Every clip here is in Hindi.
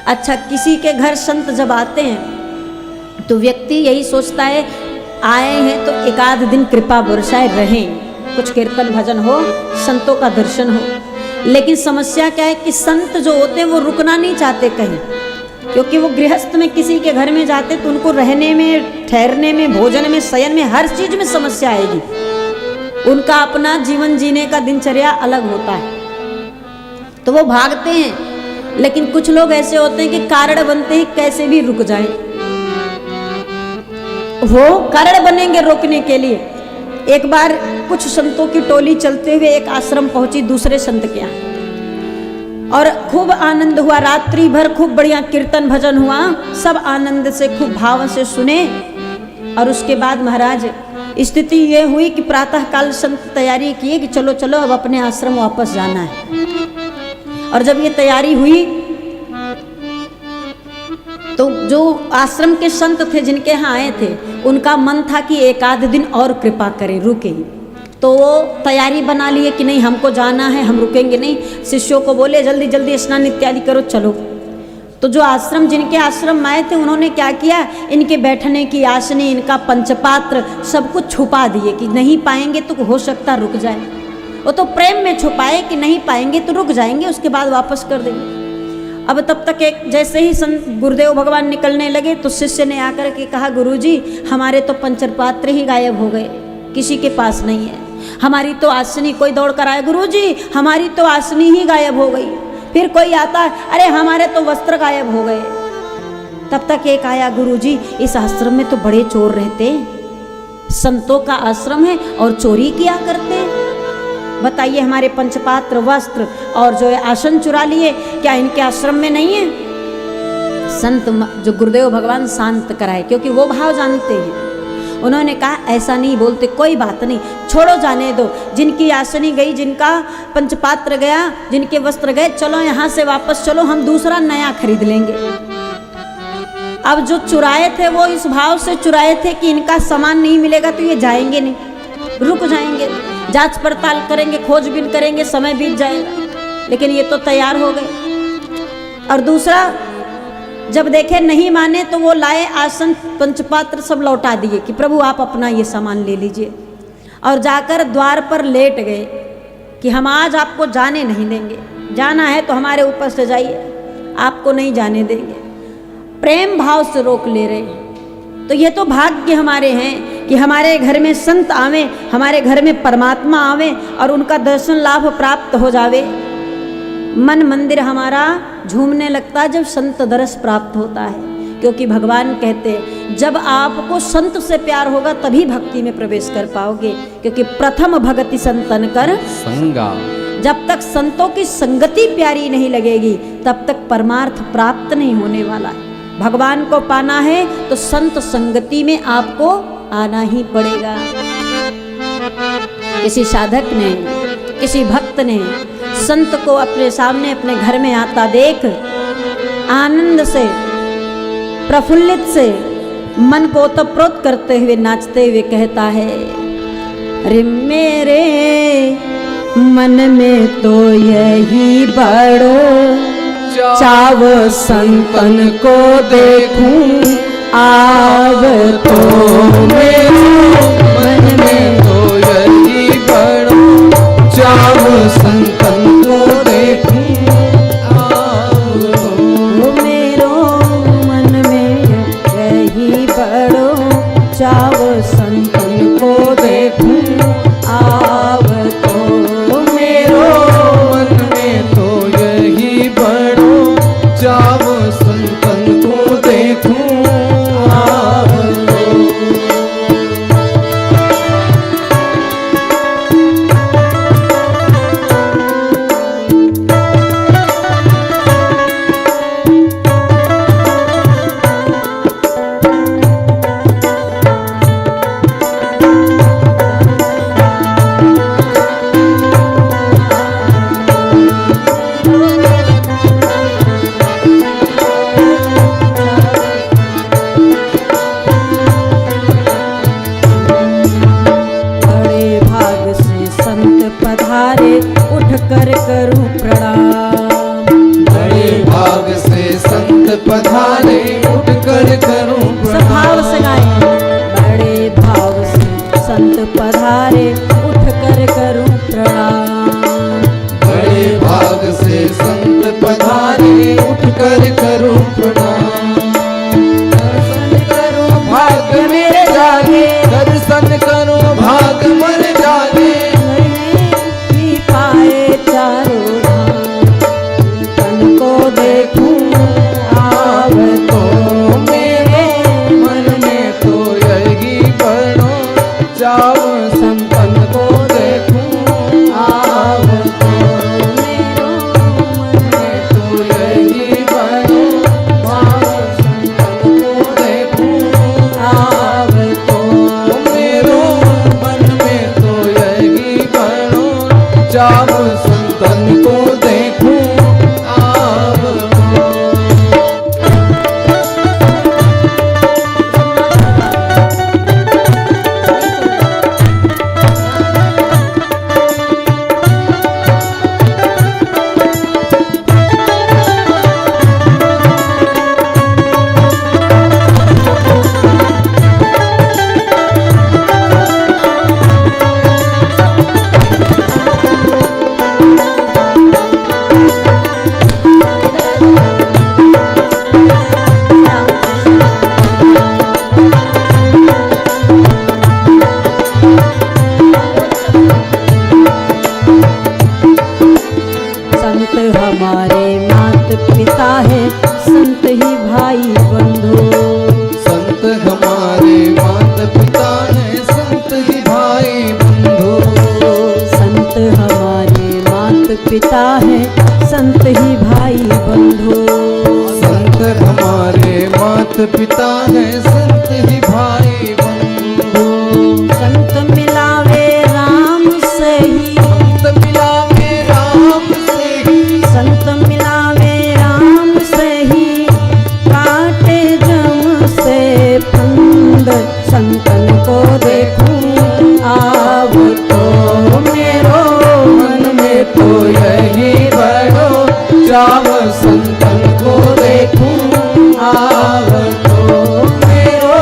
अच्छा, किसी के घर संत जब आते हैं तो व्यक्ति यही सोचता है आए हैं तो एक आध दिन कृपा बरसाए रहें, कुछ कीर्तन भजन हो, संतों का दर्शन हो। लेकिन समस्या क्या है कि संत जो होते हैं वो रुकना नहीं चाहते कहीं, क्योंकि वो गृहस्थ में किसी के घर में जाते तो उनको रहने में, ठहरने में, भोजन में, शयन में, हर चीज में समस्या आएगी। उनका अपना जीवन जीने का दिनचर्या अलग होता है तो वो भागते हैं। लेकिन कुछ लोग ऐसे होते हैं कि कारण बनते ही कैसे भी रुक जाएं, वो कारण बनेंगे रोकने के लिए। एक बार कुछ संतों की टोली चलते हुए एक आश्रम पहुंची दूसरे संत के यहाँ, और खूब आनंद हुआ, रात्रि भर खूब बढ़िया कीर्तन भजन हुआ, सब आनंद से खूब भाव से सुने। और उसके बाद महाराज स्थिति ये हुई कि प्रातः काल संत तैयारी किए कि चलो चलो अब अपने आश्रम वापस जाना है। और जब ये तैयारी हुई तो जो आश्रम के संत थे जिनके यहाँ आए थे उनका मन था कि एक आध दिन और कृपा करें, रुके। तो वो तैयारी बना लिए कि नहीं हमको जाना है, हम रुकेंगे नहीं। शिष्यों को बोले जल्दी जल्दी स्नान इत्यादि करो, चलो। तो जो आश्रम, जिनके आश्रम में आए थे, उन्होंने क्या किया, इनके बैठने की आसनी, इनका पंचपात्र सब कुछ छुपा दिए कि नहीं पाएंगे तो हो सकता रुक जाए। वो तो प्रेम में छुपाए कि नहीं पाएंगे तो रुक जाएंगे, उसके बाद वापस कर देंगे। अब तब तक एक जैसे ही संत गुरुदेव भगवान निकलने लगे तो शिष्य ने आकर के कहा, गुरुजी हमारे तो पंचपात्र ही गायब हो गए, किसी के पास नहीं है। हमारी तो आसनी, कोई दौड़ कर आया, गुरुजी हमारी तो आसनी ही गायब हो गई। फिर कोई आता, अरे हमारे तो वस्त्र गायब हो गए। तब तक एक आया, गुरुजी इस आश्रम में तो बड़े चोर रहते, संतों का आश्रम है और चोरी किया करते, बताइए हमारे पंचपात्र, वस्त्र और जो आसन चुरा लिए, क्या इनके आश्रम में नहीं है? संत जो गुरुदेव भगवान शांत कराए, क्योंकि वो भाव जानते हैं। उन्होंने कहा ऐसा नहीं बोलते, कोई बात नहीं, छोड़ो जाने दो। जिनकी आसनी गई, जिनका पंचपात्र गया, जिनके वस्त्र गए, चलो यहाँ से वापस चलो, हम दूसरा नया खरीद लेंगे। अब जो चुराए थे वो इस भाव से चुराए थे कि इनका सामान नहीं मिलेगा तो ये जाएंगे नहीं, रुक जाएंगे, जांच पड़ताल करेंगे, खोजबीन करेंगे, समय बीत जाएगा। लेकिन ये तो तैयार हो गए। और दूसरा, जब देखे नहीं माने तो वो लाए आसन, पंचपात्र सब लौटा दिए कि प्रभु आप अपना ये सामान ले लीजिए। और जाकर द्वार पर लेट गए कि हम आज आपको जाने नहीं देंगे, जाना है तो हमारे ऊपर से जाइए, आपको नहीं जाने देंगे। प्रेम भाव से रोक ले रहे हैं। तो ये तो भाग्य हमारे हैं कि हमारे घर में संत आवे, हमारे घर में परमात्मा आवे और उनका दर्शन लाभ प्राप्त हो जावे। मन मंदिर हमारा झूमने लगता है जब संत दर्श प्राप्त होता है, क्योंकि भगवान कहते हैं जब आपको संत से प्यार होगा तभी भक्ति में प्रवेश कर पाओगे, क्योंकि प्रथम भगति संतन कर संगा। जब तक संतों की संगति प्यारी नहीं लगेगी तब तक परमार्थ प्राप्त नहीं होने वाला है। भगवान को पाना है तो संत संगति में आपको आना ही पड़ेगा। किसी साधक ने, किसी भक्त ने संत को अपने सामने अपने घर में आता देख आनंद से, प्रफुल्लित से, मन को ओतप्रोत करते हुए, नाचते हुए कहता है, अरे मेरे मन में तो यही बड़ो चाव संतन को देखूं आव, तो मेरे मन में तो यही बड़ो चाव संतन को देखूं आव, तो मेरो मन में यही बड़ो चाव संतन को देखूं आव, तो मेरो मन में तो यही बड़ो चाव संतन को देखूं आव। पधारे उठ कर करूं स्वभाव से गाए। बड़े भाव से संत पधारे उठ कर करूं प्रणाम। बड़े भाग से संत पधारे उठ कर करूं प्रणाम। दर्शन करो भाग मेरे जागे, दर्शन करो भाग मर जागे। ही पाए चारों धाम, तन को देखूं आव तो मेरे मन में तो यही बड़ो चाव, संतन को देखूं आव तो मेरो मन में तो यही बड़ो चाव, संतन को देखूं आव तो मेरो मन में तो यही बड़ो चाव, संतन को देखूं आव तो। संत हमारे मात पिता है, संत ही भाई बंधु। संत हमारे माता पिता हैं, संत ही भाई बंधु। संत हमारे मात पिता है, संत ही भाई बंधु। संत हमारे माता पिता हैं, संत ही भाई बंधु। संत मिलावे राम से ही, संत मिलावे राम से ही, संत मिलावे राम से ही, काटे जम से फंद। संतन को देखूं आव तो मेरो मन में तो यही बड़ो चाव, संतन को देखूं आव तो मेरो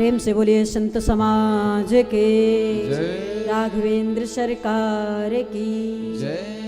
प्रेम से बोलिए संत समाज के जय। राघवेंद्र सरकार की जय।